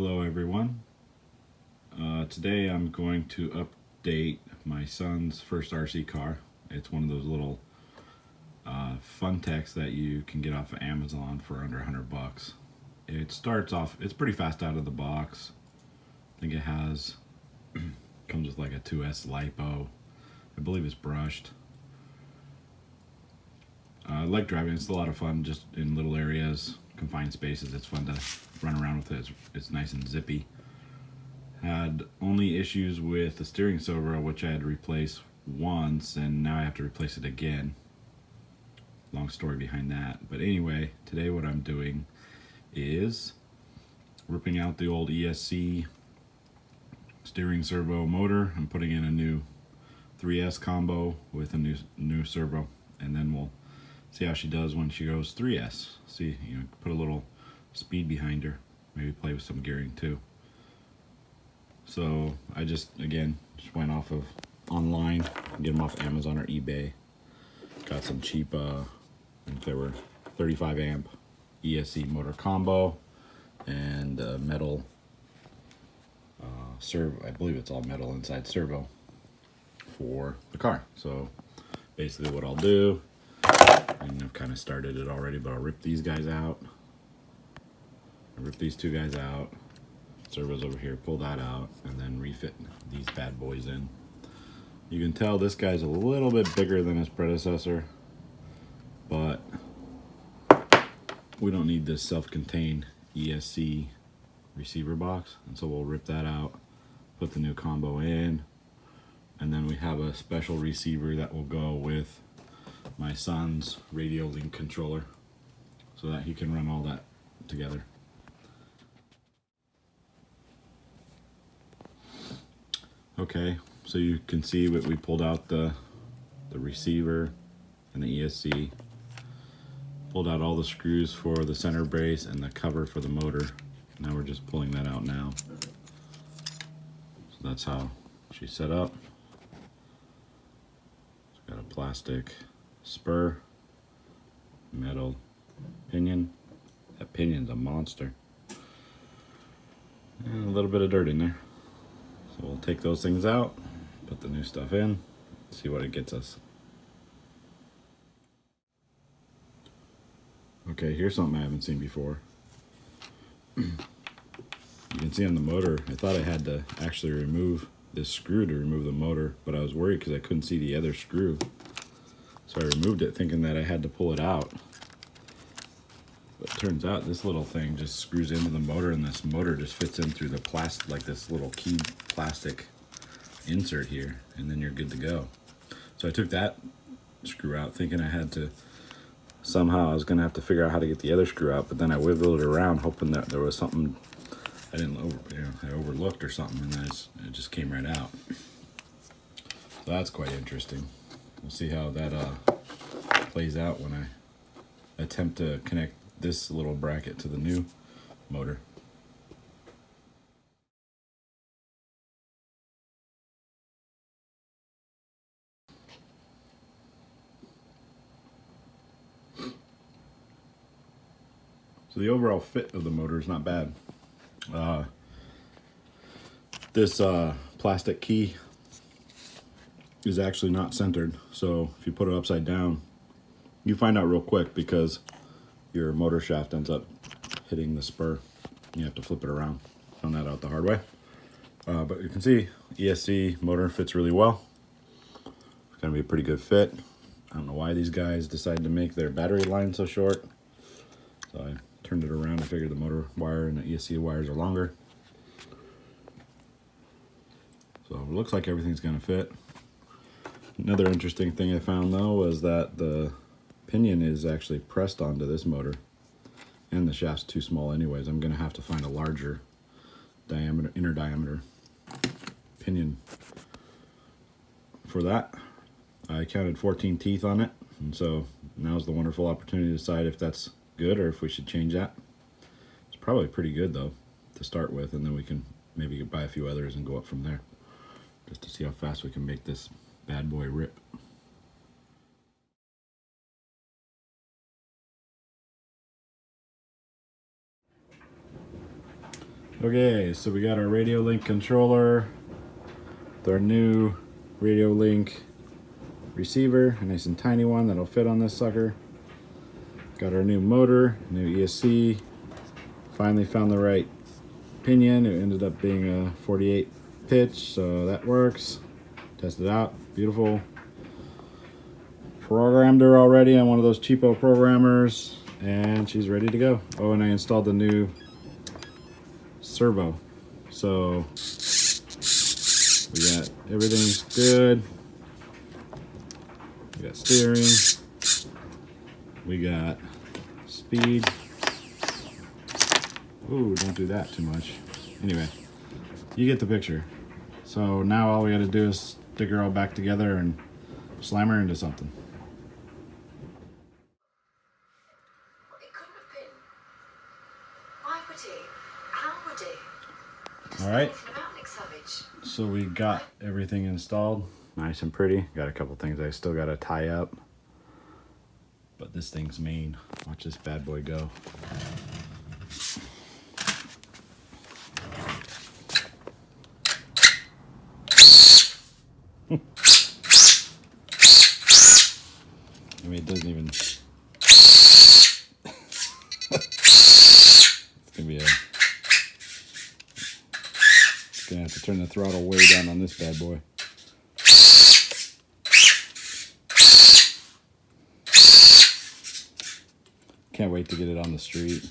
Hello everyone. Today I'm going to update my son's first RC car. It's one of those little Funtechs that you can get off of Amazon for under 100 bucks. It starts off, it's pretty fast out of the box. I think it has, comes with like a 2S Lipo. I believe it's brushed. I like driving, it's a lot of fun just in little areas, confined spaces. It's fun to run around with it. It's nice and zippy. Had only issues with the steering servo, which I had to replace once, and now I have to replace it again. Long story behind that. But anyway, today what I'm doing is ripping out the old ESC steering servo motor and putting in a new 3S combo with a new servo, and then we'll see how she does when she goes 3S. See, put a little speed behind her, maybe play with some gearing too. So I just went off of online, get them off Amazon or eBay. Got some cheap, I think they were 35 amp ESC motor combo and metal servo. I believe it's all metal inside servo for the car. So basically what I'll do, and I've kind of started it already, but I'll rip these guys out. I'll rip these two guys out. Servo's over here, pull that out, and then refit these bad boys in. You can tell this guy's a little bit bigger than his predecessor, but we don't need this self-contained ESC receiver box, and so we'll rip that out, put the new combo in, and then we have a special receiver that will go with my son's RadioLink controller so that he can run all that together. Okay, so you can see what we pulled out the receiver and the ESC, pulled out all the screws for the center brace and the cover for the motor. Now we're just pulling that out now. So that's how she's set up. It's got a plastic spur, metal pinion. That pinion's a monster. And a little bit of dirt in there. So we'll take those things out, put the new stuff in, see what it gets us. Okay, here's something I haven't seen before. You can see on the motor, I thought I had to actually remove this screw to remove the motor, but I was worried because I couldn't see the other screw. So I removed it thinking that I had to pull it out. But it turns out this little thing just screws into the motor, and this motor just fits in through the plastic, like this little key plastic insert here, and then you're good to go. So I took that screw out thinking I had to, somehow I was gonna have to figure out how to get the other screw out, but then I wiggled it around hoping that there was something I overlooked or something, and then it just came right out. So that's quite interesting. We'll see how that plays out when I attempt to connect this little bracket to the new motor. So the overall fit of the motor is not bad. This plastic key is actually not centered, so if you put it upside down, you find out real quick because your motor shaft ends up hitting the spur. You have to flip it around. Found that out the hard way. But you can see ESC motor fits really well. It's gonna be a pretty good fit. I don't know why these guys decided to make their battery line so short. So I turned it around. I figured the motor wire and the ESC wires are longer. So it looks like everything's gonna fit. Another interesting thing I found though was that the pinion is actually pressed onto this motor, and the shaft's too small anyways. I'm gonna have to find a larger diameter, inner diameter pinion for that. I counted 14 teeth on it, and so now's the wonderful opportunity to decide if that's good or if we should change that. It's probably pretty good though to start with, and then we can maybe buy a few others and go up from there, just to see how fast we can make this bad boy rip. Okay, so we got our RadioLink controller with our new RadioLink receiver, a nice and tiny one that'll fit on this sucker. Got our new motor, new ESC. Finally found the right pinion. It ended up being a 48 pitch, so that works. Tested out, beautiful. Programmed her already on one of those cheapo programmers, and she's ready to go. Oh, and I installed the new servo. So we got everything's good. We got steering. We got speed. Ooh, don't do that too much. Anyway, you get the picture. So now all we gotta do is stick her all back together and slam her into something. All right, so we got everything installed, nice and pretty. Got a couple things I still gotta tie up, but this thing's mean. Watch this bad boy go. I mean, it doesn't even. It's gonna be a. Gonna have to turn the throttle way down on this bad boy. Can't wait to get it on the street.